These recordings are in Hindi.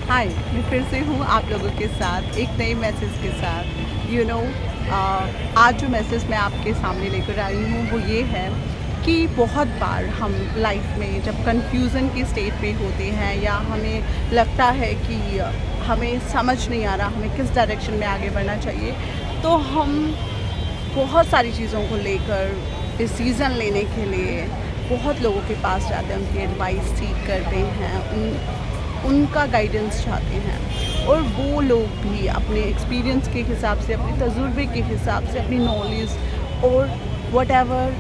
हाय, मैं फिर से हूँ आप लोगों के साथ एक नए मैसेज के साथ। आज जो मैसेज मैं आपके सामने लेकर आई हूँ वो ये है कि बहुत बार हम लाइफ में जब कंफ्यूजन की स्टेट पे होते हैं या हमें लगता है कि हमें समझ नहीं आ रहा हमें किस डायरेक्शन में आगे बढ़ना चाहिए, तो हम बहुत सारी चीज़ों को लेकर डिसीज़न लेने के लिए बहुत लोगों के पास जाते हैं, उनकी एडवाइस सीख करते हैं, उनका गाइडेंस चाहते हैं। और वो लोग भी अपने एक्सपीरियंस के हिसाब से, अपने तजुर्बे के हिसाब से, अपनी नॉलेज और what ever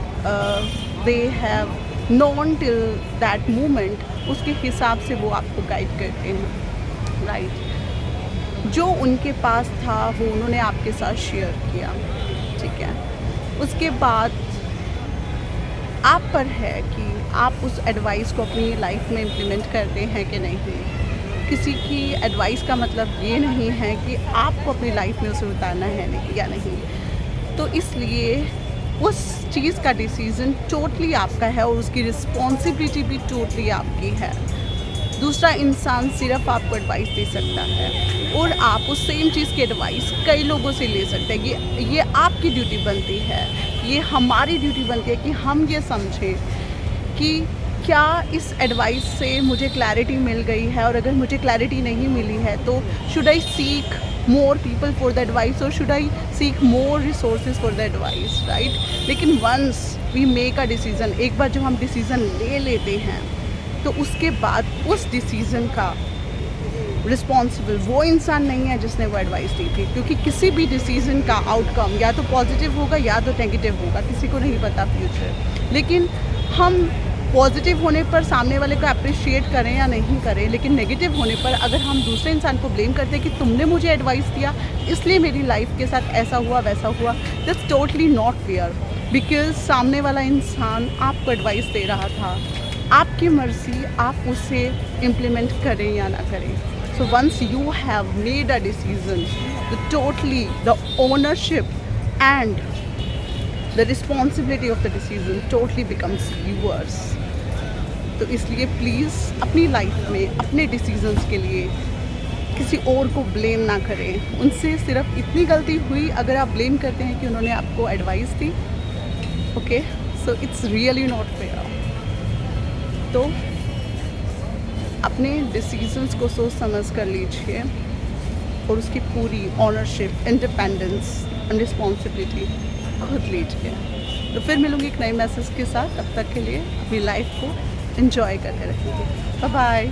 they have non till that moment, उसके हिसाब से वो आपको गाइड करते हैं, राइट। जो उनके पास था वो उन्होंने आपके साथ शेयर किया, ठीक है। उसके बाद आप पर है कि आप उस एडवाइस को अपनी लाइफ में इम्प्लीमेंट करते हैं कि नहीं। किसी की एडवाइस का मतलब ये नहीं है कि आपको अपनी लाइफ में उसे उतारना है नहीं या नहीं। तो इसलिए उस चीज़ का डिसीज़न टोटली आपका है और उसकी रिस्पॉन्सिबिलिटी भी टोटली आपकी है। दूसरा इंसान सिर्फ आपको एडवाइस दे सकता है और आप उस सेम चीज़ की एडवाइस कई लोगों से ले सकते हैं। ये आपकी ड्यूटी बनती है, ये हमारी ड्यूटी बनती है कि हम ये समझें कि क्या इस एडवाइस से मुझे क्लैरिटी मिल गई है, और अगर मुझे क्लैरिटी नहीं मिली है तो should I seek more people for the advice और should I seek more resources for the advice, right. लेकिन once we make a decision, एक बार जब हम डिसीज़न ले लेते हैं तो उसके बाद उस डिसीज़न का रिस्पॉन्सिबल वो इंसान नहीं है जिसने वो एडवाइस दी थी, क्योंकि किसी भी डिसीज़न का आउटकम या तो पॉजिटिव होगा या तो नेगेटिव होगा, किसी को नहीं पता फ्यूचर। लेकिन हम पॉजिटिव होने पर सामने वाले को अप्रिशिएट करें या नहीं करें, लेकिन नेगेटिव होने पर अगर हम दूसरे इंसान को ब्लेम करते हैं कि तुमने मुझे एडवाइस दिया इसलिए मेरी लाइफ के साथ ऐसा हुआ वैसा हुआ, that's totally not fair. Because सामने वाला इंसान आपको एडवाइस दे रहा था, आपकी मर्ज़ी, आप उसे इम्प्लीमेंट करें या ना करें। So once you have made a decision, the totally the ownership and the responsibility of the decision totally becomes yours. तो इसलिए प्लीज़ अपनी लाइफ में अपने डिसीजंस के लिए किसी और को ब्लेम ना करें। उनसे सिर्फ इतनी गलती हुई अगर आप ब्लेम करते हैं कि उन्होंने आपको advice the, okay, so it's really not fair. तो अपने डिसीजंस को सोच समझ कर लीजिए और उसकी पूरी ऑनरशिप, इंडिपेंडेंस एंड रिस्पॉन्सिबिलिटी खुद लीजिए। तो फिर मिलूँगी एक नए मैसेज के साथ, तब तक के लिए अपनी लाइफ को एंजॉय करते रहिए। Bye bye.